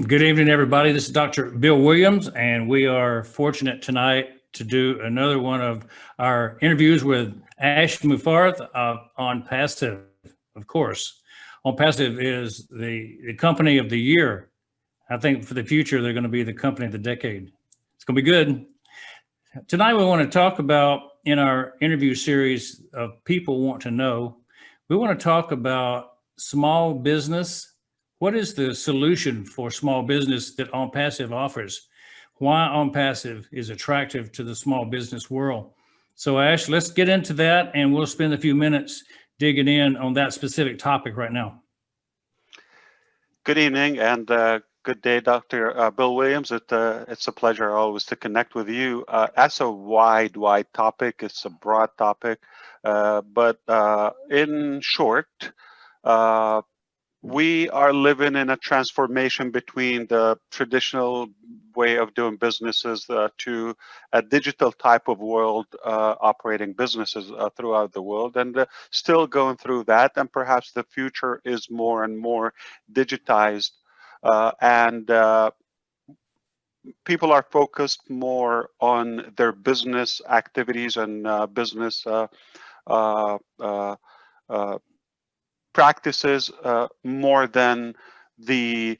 Good evening, everybody. This is Dr. Bill Williams, and we are fortunate tonight to do another one of our interviews with Ash Mufareh of ONPASSIVE, of course. ONPASSIVE is the company of the year. I think for the future, they're going to be the company of the decade. It's going to be good. Tonight, we want to talk about, in our interview series of People Want to Know, we want to talk about small business. What is the solution for small business that ONPASSIVE offers? Why ONPASSIVE is attractive to the small business world? So Ash, let's get into that, and we'll spend a few minutes digging in on that specific topic right now. Good evening and good day, Dr. Bill Williams. It's a pleasure always to connect with you. That's a wide topic. It's a broad topic, but in short, we are living in a transformation between the traditional way of doing businesses to a digital type of world, operating businesses throughout the world, and still going through that. And perhaps the future is more and more digitized, and people are focused more on their business activities and business practices more than the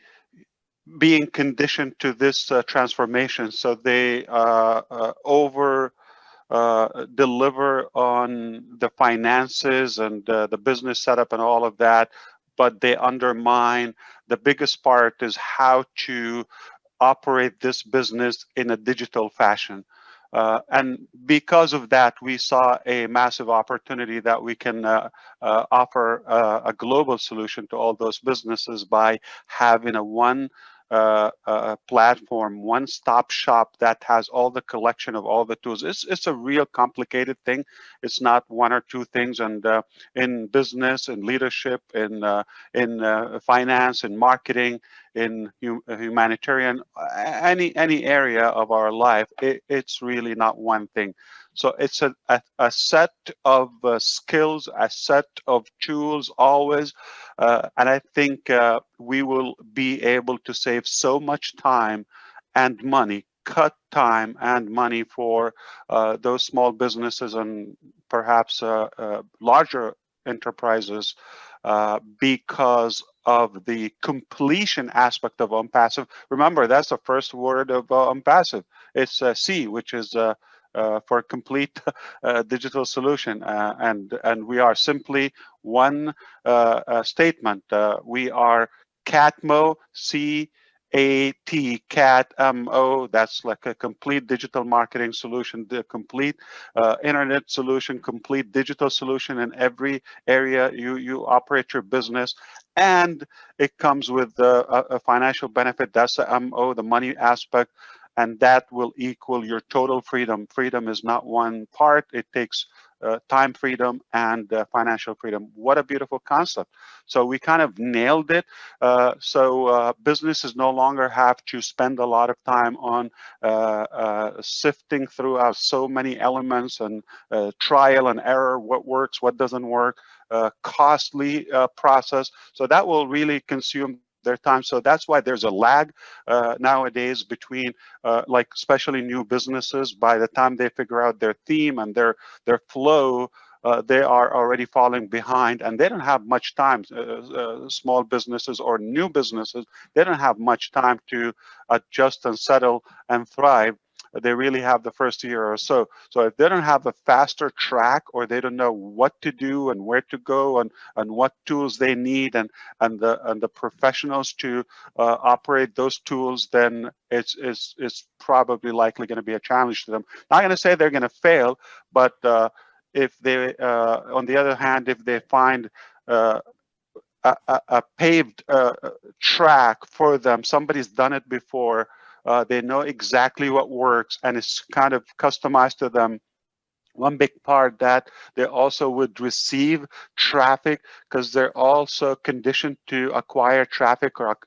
being conditioned to this transformation. So they over deliver on the finances and the business setup and all of that, but they undermine the biggest part is how to operate this business in a digital fashion. And because of that, we saw a massive opportunity that we can offer a global solution to all those businesses by having a one platform, one-stop shop that has all the collection of all the tools. It's a real complicated thing. It's not one or two things. And in business, in leadership, in finance, in marketing, in humanitarian, any area of our life, it's really not one thing. So it's a set of skills, a set of tools always, and I think we will be able to save so much time and money, cut time and money for those small businesses and perhaps larger enterprises because of the completion aspect of ONPASSIVE. Remember, that's the first word of ONPASSIVE. It's C, which is for complete digital solution, and we are simply one statement. We are CATMO, C-A-T, CATMO. That's like a complete digital marketing solution, the complete internet solution, complete digital solution in every area you operate your business. And it comes with a financial benefit. That's the MO, the money aspect. And that will equal your total freedom. Freedom is not one part. It takes time freedom and financial freedom. What a beautiful concept. So we kind of nailed it. So businesses no longer have to spend a lot of time on sifting throughout so many elements and trial and error, what works, what doesn't work, costly process. So that will really consume their time. So that's why there's a lag nowadays between like especially new businesses. By the time they figure out their theme and their flow, they are already falling behind, and they don't have much time. Small businesses or new businesses, they don't have much time to adjust and settle and thrive. They really have the first year or so. So if they don't have a faster track, or they don't know what to do and where to go and what tools they need and the professionals to operate those tools, then it's probably likely going to be a challenge to them. Not going to say they're going to fail, but if they, on the other hand, if they find a paved track for them, somebody's done it before, they know exactly what works, and it's kind of customized to them. One big part that they also would receive traffic, because they're also conditioned to acquire traffic or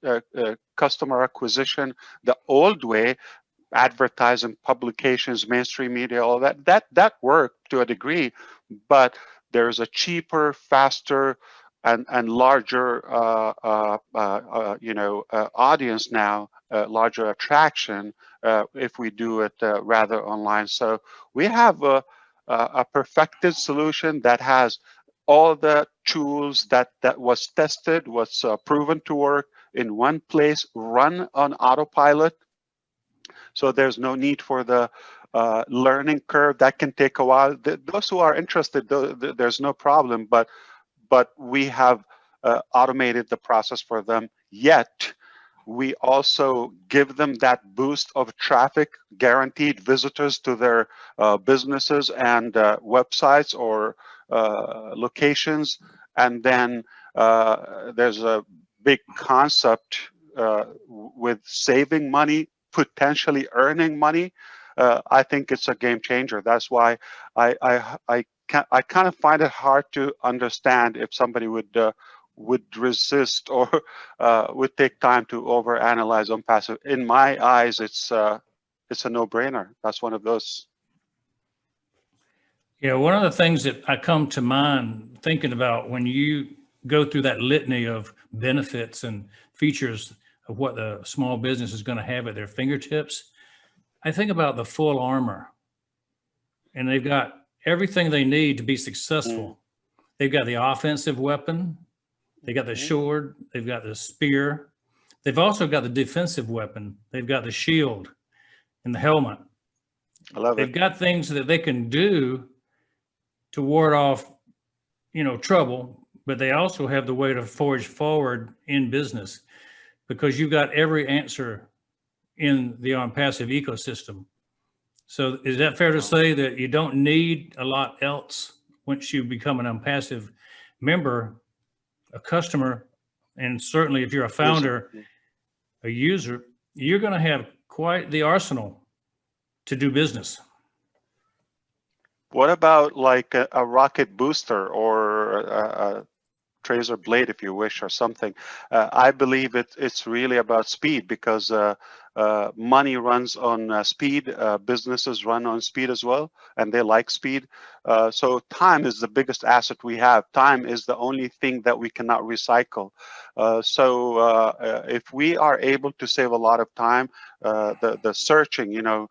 customer acquisition the old way, advertising, publications, mainstream media, all that worked to a degree, but there's a cheaper, faster, and larger audience now, larger attraction if we do it rather online. So we have a perfected solution that has all the tools that was tested, was proven to work in one place, run on autopilot. So there's no need for the learning curve. That can take a while. Those who are interested, there's no problem, but we have automated the process for them. Yet we also give them that boost of traffic, guaranteed visitors to their businesses and websites or locations. And then there's a big concept with saving money, potentially earning money. I think it's a game changer. That's why I kind of find it hard to understand if somebody would resist or would take time to overanalyze ONPASSIVE. In my eyes, it's a no-brainer. That's one of those. Yeah, one of the things that I come to mind thinking about when you go through that litany of benefits and features of what the small business is going to have at their fingertips, I think about the full armor, and they've got everything they need to be successful. They've got the offensive weapon, they got the sword, they've got the spear. They've also got the defensive weapon. They've got the shield and the helmet. I love They've it. got things that they can do to ward off, trouble, but they also have the way to forge forward in business because you've got every answer in the ONPASSIVE ecosystem. So is that fair to say that you don't need a lot else once you become an ONPASSIVE member, a customer, and certainly if you're a founder, a user, you're going to have quite the arsenal to do business. What about like a rocket booster or a tracer blade, if you wish, or something? I believe it's really about speed because money runs on speed. Businesses run on speed as well, and they like speed. So time is the biggest asset we have. Time is the only thing that we cannot recycle. So if we are able to save a lot of time, the searching,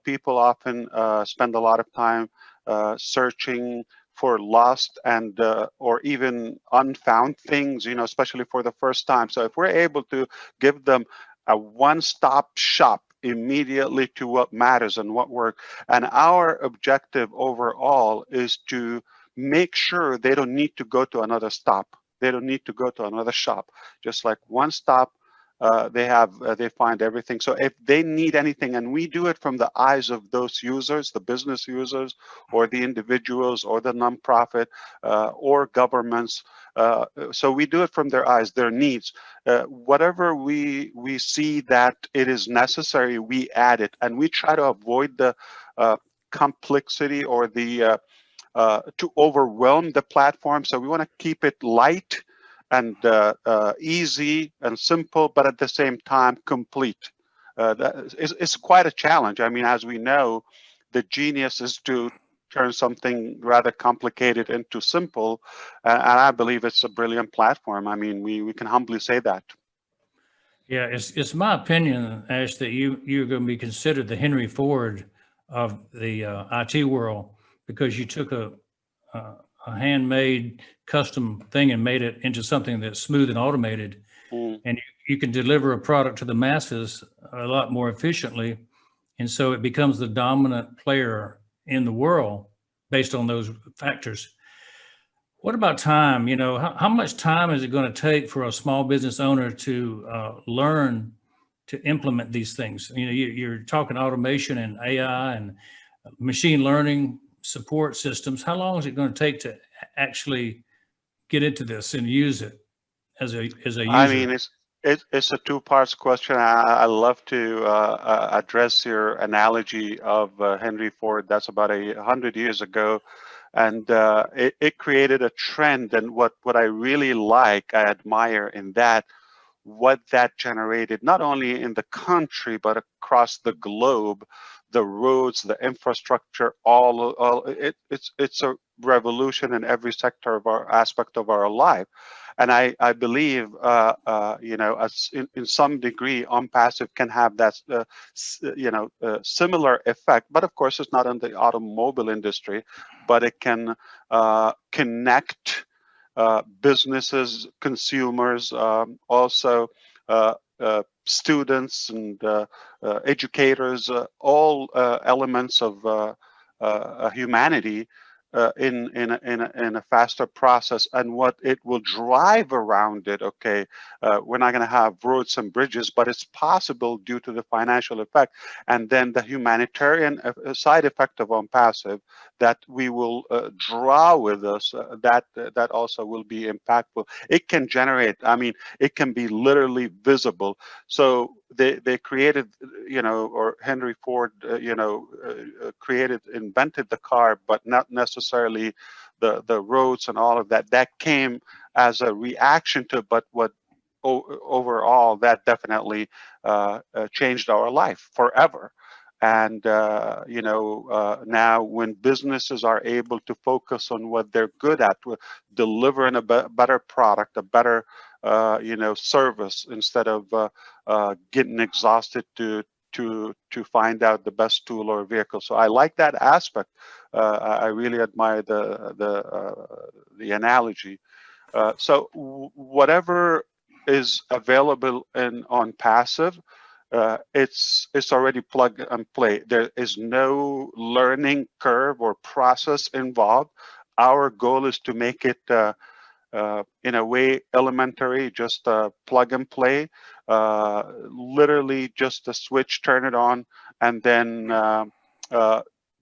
people often spend a lot of time searching for lost and or even unfound things, especially for the first time. So if we're able to give them a one-stop shop immediately to what matters and what works, and our objective overall is to make sure they don't need to go to another stop. They don't need to go to another shop. Just like one stop, they find everything. So if they need anything, and we do it from the eyes of those users, the business users, or the individuals, or the nonprofit, or governments. So we do it from their eyes, their needs. Whatever we see that it is necessary, we add it, and we try to avoid the complexity or the to overwhelm the platform. So we want to keep it light and easy and simple, but at the same time complete. It's quite a challenge. I mean, as we know, the genius is to turn something rather complicated into simple, and I believe it's a brilliant platform. I mean, we can humbly say that. Yeah, it's my opinion, Ash, that you're going to be considered the Henry Ford of the IT world because you took a handmade custom thing and made it into something that's smooth and automated, and you can deliver a product to the masses a lot more efficiently, and so it becomes the dominant player in the world based on those factors. What about time? How much time is it going to take for a small business owner to learn to implement these things? You're talking automation and AI and machine learning support systems. How long is it going to take to actually get into this and use it as a user? I mean, it's a two-parts question. I love to address your analogy of Henry Ford. That's about 100 years ago, and it created a trend. And what I really like, I admire in that, what that generated, not only in the country but across the globe, the roads, the infrastructure, it's a revolution in every sector of our aspect of our life. And I believe, as in some degree, ONPASSIVE can have that, similar effect. But of course, it's not in the automobile industry, but it can connect businesses, consumers, also students and educators, all elements of humanity in a faster process. And what it will drive around it, okay, we're not going to have roads and bridges, but it's possible due to the financial effect, and then the humanitarian side effect of ONPASSIVE that we will draw with us, that also will be impactful. It can generate, I mean, it can be literally visible. So they created, or Henry Ford, invented the car, but not necessarily the roads and all of that. That came as a reaction to, but what overall that definitely changed our life forever. And now when businesses are able to focus on what they're good at, delivering a better product, a better service, instead of getting exhausted to find out the best tool or vehicle. So I like that aspect. I really admire the analogy. So whatever is available on ONPASSIVE, it's already plug and play. There is no learning curve or process involved. Our goal is to make it in a way elementary, just plug and play, literally just a switch, turn it on, and then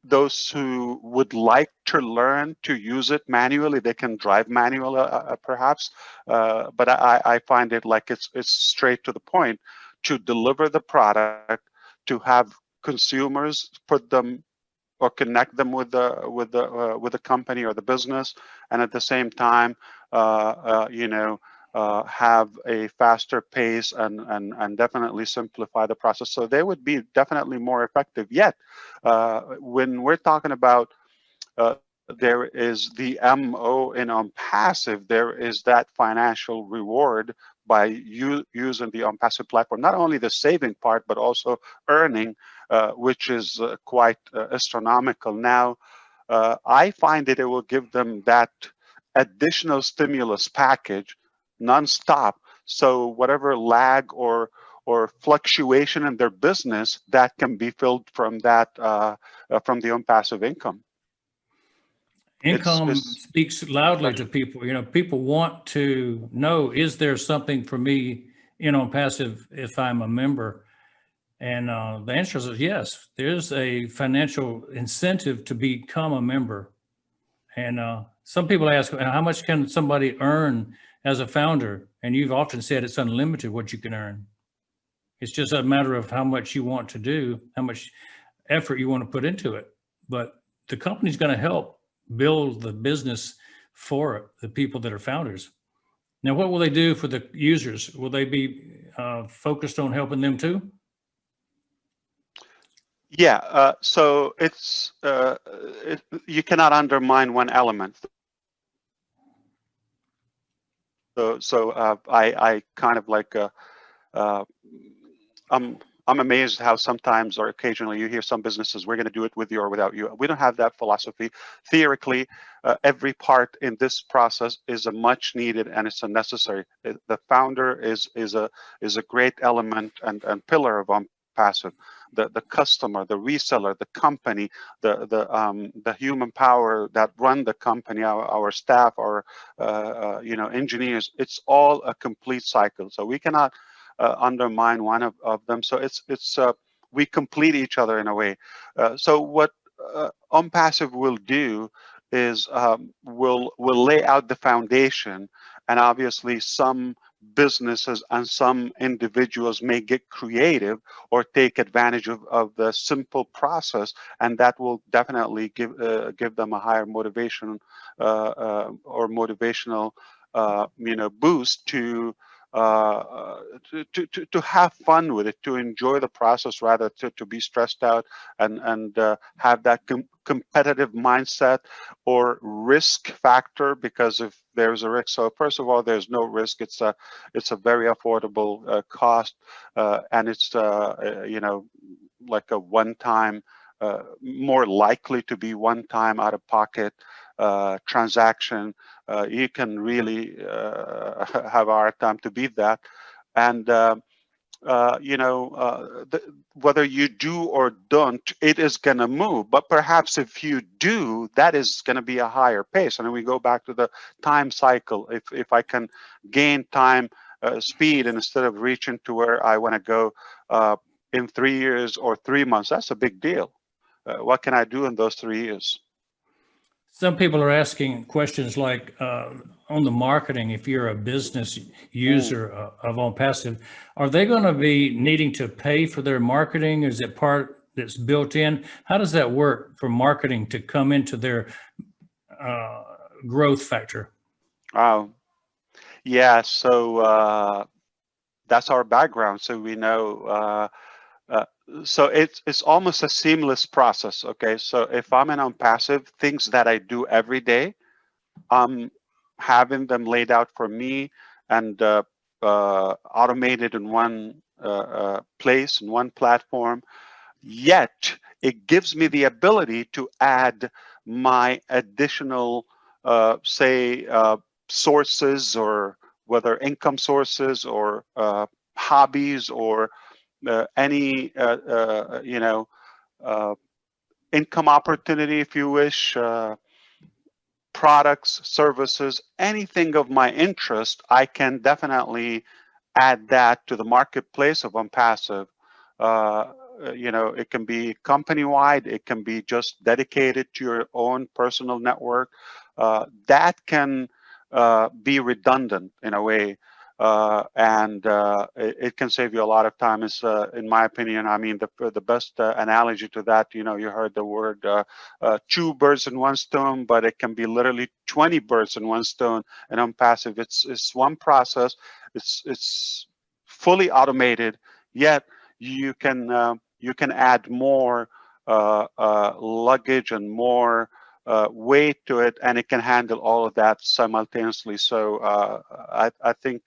those who would like to learn to use it manually, they can drive manual perhaps, but I find it like it's straight to the point, to deliver the product, to have consumers put them or connect them with the company or the business, and at the same time, have a faster pace and definitely simplify the process. So they would be definitely more effective. Yet, when we're talking about there is the MO in ONPASSIVE, there is that financial reward by using the ONPASSIVE platform, not only the saving part, but also earning, which is quite astronomical. Now, I find that it will give them that additional stimulus package nonstop. So whatever lag or fluctuation in their business, that can be filled from that from the ONPASSIVE income. Income speaks loudly to people. People want to know, is there something for me in ONPASSIVE if I'm a member? And the answer is yes. There's a financial incentive to become a member. And some people ask, how much can somebody earn as a founder? And you've often said it's unlimited what you can earn. It's just a matter of how much you want to do, how much effort you want to put into it. But the company's going to help build the business for the people that are founders. Now, what will they do for the users? Will they be focused on helping them too? Yeah, so it's you cannot undermine one element. So I kind of like I'm amazed how sometimes or occasionally you hear some businesses, we're going to do it with you or without you. We don't have that philosophy. Theoretically, every part in this process is a much needed and it's a necessary. The founder is a great element and pillar of ONPASSIVE. The customer, the reseller, the company, the human power that run the company, our staff, our engineers. It's all a complete cycle. So we cannot undermine one of them. So it's we complete each other in a way. So what ONPASSIVE will do is will lay out the foundation, and obviously some businesses and some individuals may get creative or take advantage of the simple process, and that will definitely give them a higher motivation or motivational boost to have fun with it, to enjoy the process rather to be stressed out and have that competitive mindset or risk factor, because if there's a risk, so first of all, there's no risk. It's a very affordable cost, and it's like a one-time, more likely to be one-time out-of-pocket transaction. You can really have a hard time to beat that. And whether you do or don't, it is going to move. But perhaps if you do, that is going to be a higher pace. And then we go back to the time cycle. If I can gain time, speed, and instead of reaching to where I want to go in 3 years or 3 months, that's a big deal. What can I do in those 3 years? Some people are asking questions like on the marketing, if you're a business user of ONPASSIVE, are they going to be needing to pay for their marketing? Is it part that's built in? How does that work for marketing to come into their growth factor? Yeah, so that's our background. So we know, so it's almost a seamless process. Okay, so if I'm in ONPASSIVE, things that I do every day, I'm having them laid out for me and automated in one place, in one platform. Yet it gives me the ability to add my additional, say, sources, or whether income sources or hobbies, or any income opportunity, if you wish, products, services, anything of my interest. I can definitely add that to the marketplace of ONPASSIVE. It can be company-wide, it can be just dedicated to your own personal network. That can be redundant in a way, and it can save you a lot of time. Is in my opinion, I mean, the best analogy to that, you heard the word 2 birds in one stone, but it can be literally 20 birds in one stone. And ONPASSIVE, it's one process. It's fully automated, yet you can add more luggage and more weight to it, and it can handle all of that simultaneously. So I think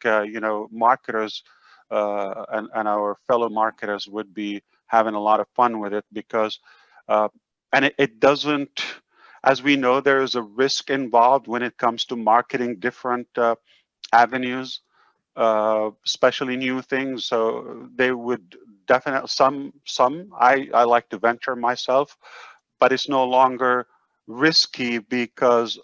marketers and our fellow marketers would be having a lot of fun with it, because and it doesn't, as we know, there is a risk involved when it comes to marketing different avenues, especially new things. So they would definitely, some I like to venture myself, but it's no longer risky, because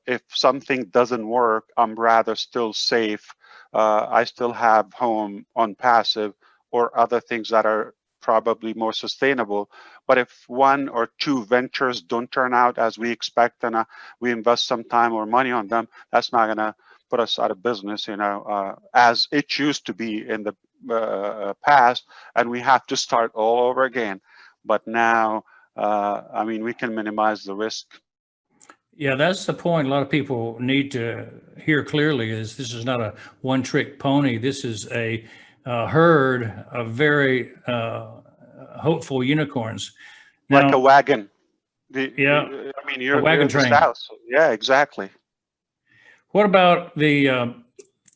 if something doesn't work, I'm rather still safe. I still have home ONPASSIVE or other things that are probably more sustainable. But if 1 or 2 ventures don't turn out as we expect, and we invest some time or money on them, that's not going to put us out of business, as it used to be in the past, and we have to start all over again. But now, I mean, we can minimize the risk. Yeah, that's the point a lot of people need to hear clearly, is this is not a one-trick pony. This is a herd of very hopeful unicorns. Like Now, a wagon. yeah, I mean, a you're wagon in the train. South. Yeah, exactly. What about the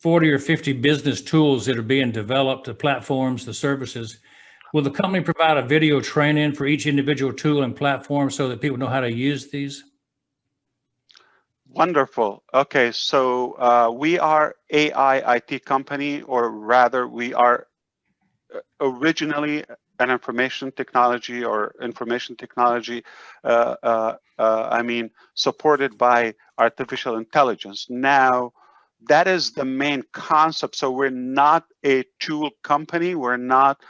40 or 50 business tools that are being developed, the platforms, the services? Will the company provide a video training for each individual tool and platform so that people know how to use these? Wonderful. Okay, so we are AI IT company, or rather, we are originally an information technology, I mean, supported by artificial intelligence. Now, that is the main concept. So we're not a tool company. We're not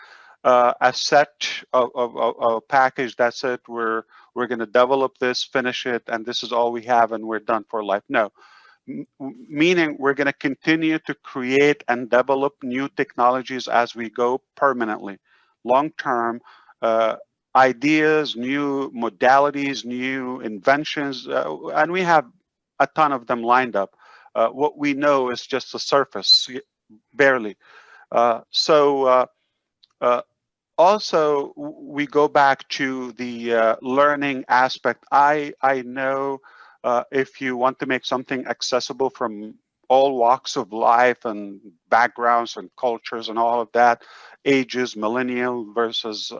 a set of a package. That's it. We're going to develop this, finish it, and this is all we have, and we're done for life. No. Meaning we're going to continue to create and develop new technologies as we go permanently, long-term, ideas, new modalities, new inventions, and we have a ton of them lined up. What we know is just the surface, barely. So also, we go back to the learning aspect. I know if you want to make something accessible from all walks of life and backgrounds and cultures and all of that, ages, millennial versus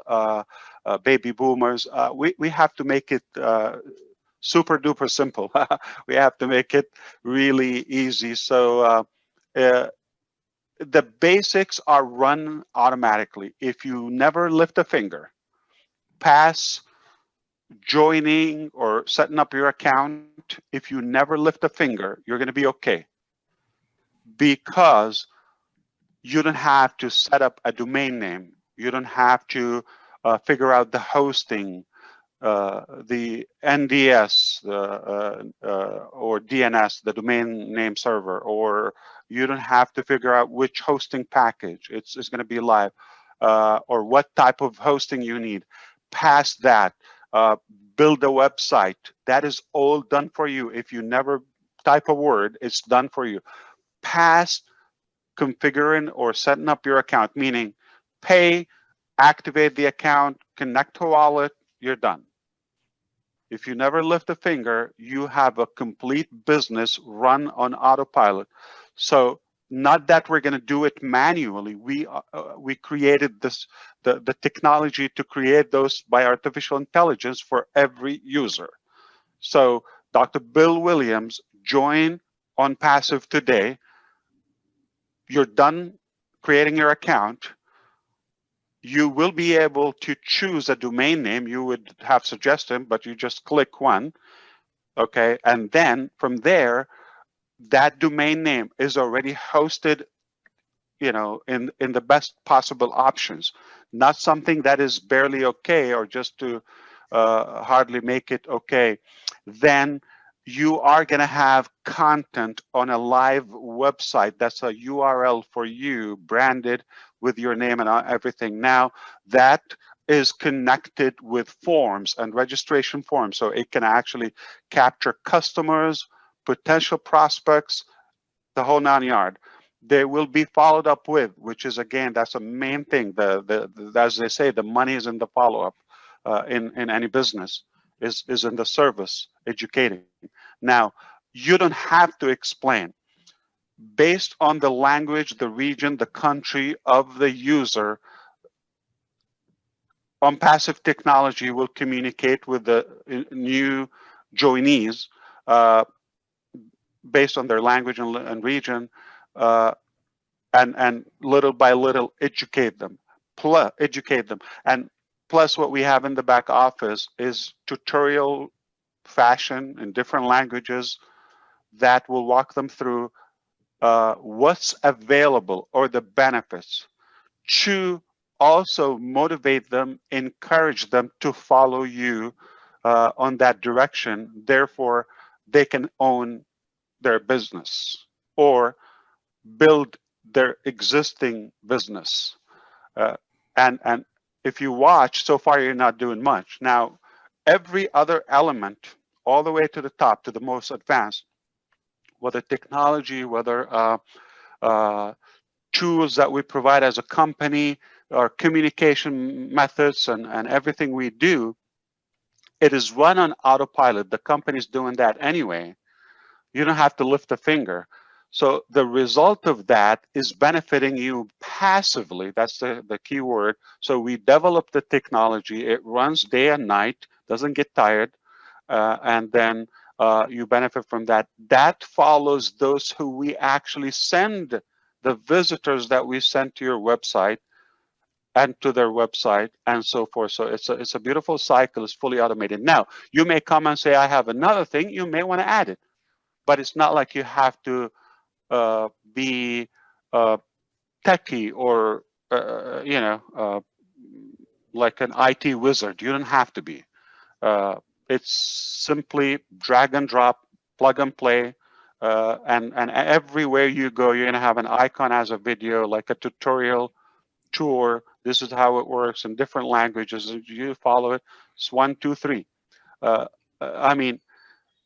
baby boomers, we have to make it super duper simple. We have to make it really easy. So the basics are run automatically. If you never lift a finger, pass joining or setting up your account, if you never lift a finger, you're going to be okay, because you don't have to set up a domain name. You don't have to figure out the hosting, the NDS or DNS, the domain name server, or you don't have to figure out which hosting package it's going to be live, or what type of hosting you need. Past that, build a website. That is all done for you. If you never type a word, it's done for you. Past configuring or setting up your account, meaning pay, activate the account, connect to wallet, you're done. If you never lift a finger, you have a complete business run on autopilot. So not that we're going to do it manually. We created the technology to create those by artificial intelligence for every user. So Dr. Bill Williams, join ONPASSIVE today. You're done creating your account. You will be able to choose a domain name. You would have suggested, but you just click one. Okay, and then from there, that domain name is already hosted, in the best possible options, not something that is barely okay or just to hardly make it okay. Then you are going to have content on a live website that's a URL for you, branded with your name and everything. Now that is connected with forms and registration forms, so it can actually capture customers, potential prospects, the whole 9 yard. They will be followed up with, which is, again, that's a main thing. As they say, the money is in the follow-up in any business, is in the service, educating. Now, you don't have to explain. Based on the language, the region, the country of the user, ONPASSIVE technology will communicate with the new joinees based on their language and region, and little by little educate them. And plus, what we have in the back office is tutorial fashion in different languages that will walk them through what's available or the benefits, to also motivate them, encourage them to follow you on that direction. Therefore, they can own their business or build their existing business. And if you watch, so far you're not doing much. Now, every other element, all the way to the top, to the most advanced, whether technology, whether tools that we provide as a company, or communication methods, and everything we do, it is run on autopilot. The company's doing that anyway. You don't have to lift a finger. So the result of that is benefiting you passively. That's the key word. So we develop the technology. It runs day and night, doesn't get tired, and then you benefit from that. That follows those who we actually send, the visitors that we send to your website and to their website and so forth. So it's a beautiful cycle. It's fully automated. Now, you may come and say, I have another thing. You may want to add it, but it's not like you have to be techie or like an IT wizard. You don't have to be. It's simply drag and drop, plug and play, and everywhere you go, you're gonna have an icon as a video, like a tutorial tour. This is how it works in different languages. You follow it. It's 1, 2, 3. I mean,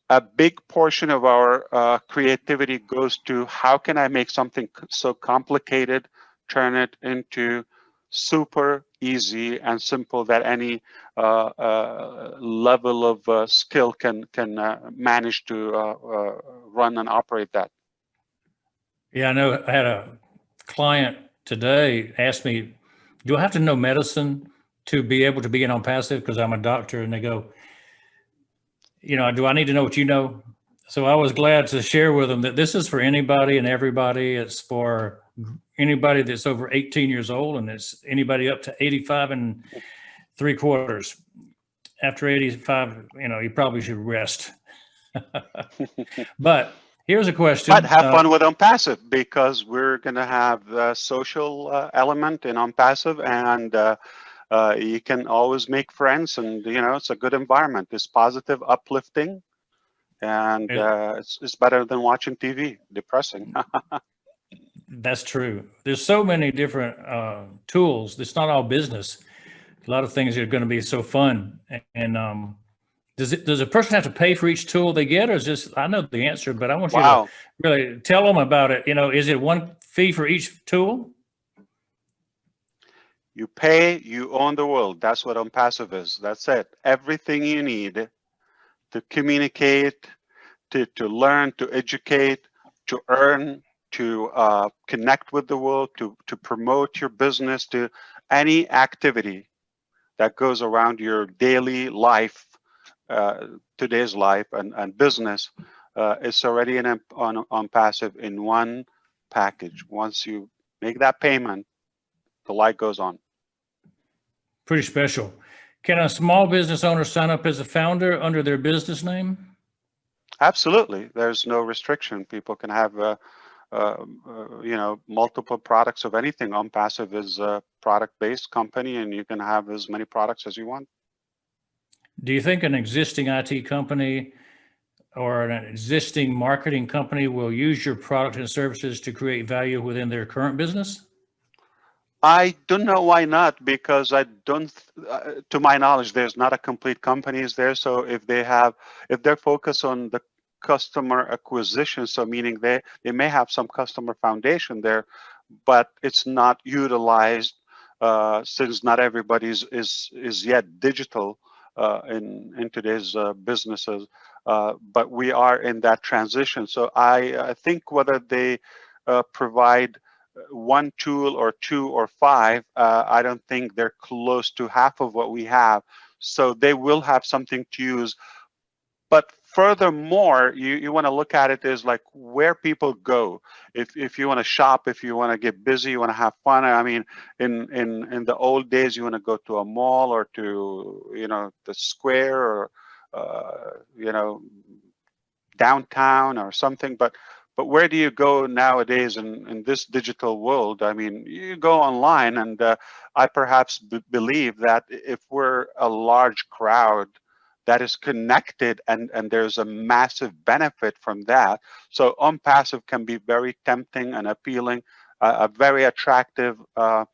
a big portion of our creativity goes to how can I make something so complicated, turn it into super easy and simple that any level of skill can manage to run and operate that. Yeah, I know I had a client today ask me, do I have to know medicine to be able to be in on passive? Because I'm a doctor. And they go, do I need to know what you know? So I was glad to share with them that this is for anybody and everybody. It's for anybody that's over 18 years old, and it's anybody up to 85 and 3/4. After 85, you probably should rest. But here's a question. But have fun with ONPASSIVE, because we're going to have the social element in ONPASSIVE, and you can always make friends, and it's a good environment. It's positive, uplifting, and it's better than watching TV. Depressing. That's true. There's so many different tools. It's not all business. A lot of things are going to be so fun. And does a person have to pay for each tool they get, or is this? I know the answer, but I want you to really tell them about it. Is it one fee for each tool? You pay, you own the world. That's what ONPASSIVE is. That's it. Everything you need to communicate, to learn, to educate, to earn, to connect with the world, to promote your business, to any activity that goes around your daily life, today's life and business. It's already on ONPASSIVE in one package. Once you make that payment, the light goes on. Pretty special. Can a small business owner sign up as a founder under their business name? Absolutely. There's no restriction. People can have multiple products of anything. ONPASSIVE is a product-based company, and you can have as many products as you want. Do you think an existing IT company or an existing marketing company will use your product and services to create value within their current business? I don't know why not, because I don't, to my knowledge, there's not a complete companies there. So if they're focused on the customer acquisition, so meaning they may have some customer foundation there, but it's not utilized since not everybody is yet digital in today's businesses. But we are in that transition. So I think whether they provide one tool or two or five, I don't think they're close to half of what we have. So they will have something to use. But furthermore, you want to look at it as like where people go. If you want to shop, if you want to get busy, you want to have fun. I mean, in the old days, you want to go to a mall or to the square or downtown or something. But where do you go nowadays in this digital world? I mean, you go online, and I perhaps believe that if we're a large crowd that is connected, and there's a massive benefit from that. So ONPASSIVE can be very tempting and appealing, a very attractive. I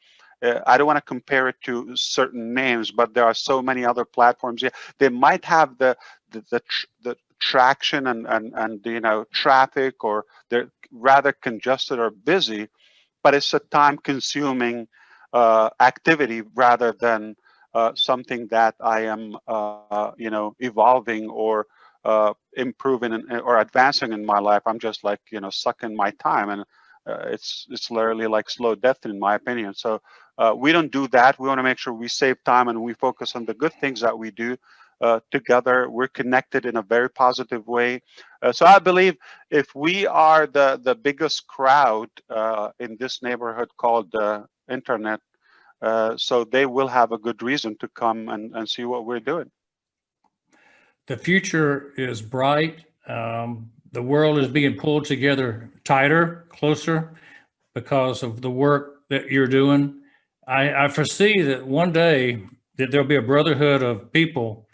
don't want to compare it to certain names, but there are so many other platforms. Yeah, they might have the traction and traffic, or they're rather congested or busy, but it's a time-consuming activity rather than something that I am evolving or improving or advancing in my life. I'm just like sucking my time, and it's literally like slow death in my opinion. So we don't do that. We want to make sure we save time and we focus on the good things that we do. Together, we're connected in a very positive way. So I believe if we are the biggest crowd in this neighborhood called internet, so they will have a good reason to come and see what we're doing. The future is bright. The world is being pulled together tighter, closer, because of the work that you're doing. I foresee that one day that there'll be a brotherhood of people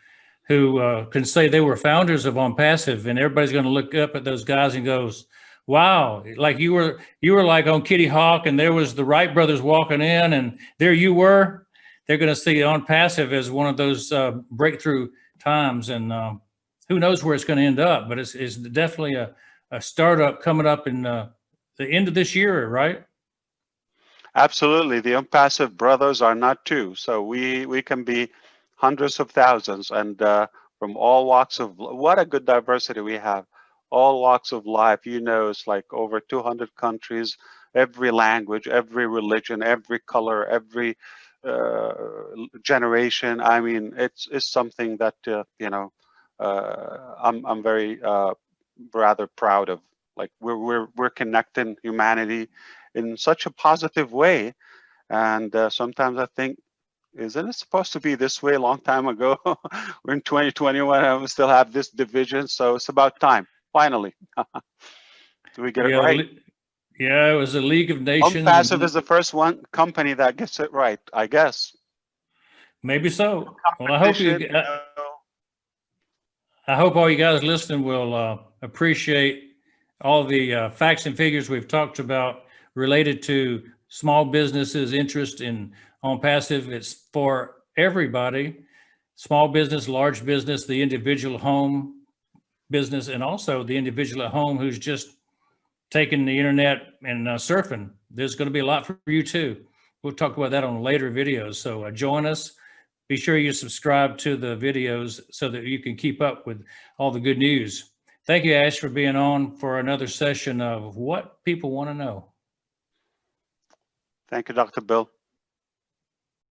who can say they were founders of ONPASSIVE, and everybody's going to look up at those guys and goes, wow, like you were like on Kitty Hawk, and there was the Wright brothers walking in, and there you were. They're going to see ONPASSIVE as one of those breakthrough times, and who knows where it's going to end up, but it's definitely a startup coming up in the end of this year, right? Absolutely. The ONPASSIVE brothers are not two. So we can be hundreds of thousands, and from all walks of, what a good diversity we have. All walks of life, it's like over 200 countries, every language, every religion, every color, every uh, generation. I mean, it's something that I'm very rather proud of. Like we're connecting humanity in such a positive way, and sometimes I think, isn't it supposed to be this way a long time ago? We're in 2021 and we still have this division, so it's about time. Finally, do we get it Yeah, right? yeah, it was a League of Nations, ONPASSIVE and is the first one company that gets it right, I guess. maybe so. Well, Competition, I hope all you guys listening will appreciate all the facts and figures we've talked about related to small businesses' interest in on passive. It's for everybody, small business, large business, the individual home business, and also the individual at home who's just taking the internet and surfing. There's going to be a lot for you too. We'll talk about that on later videos. So join us. Be sure you subscribe to the videos so that you can keep up with all the good news. Thank you, Ash, for being on for another session of What People Want to Know. Thank you, Dr. Bill.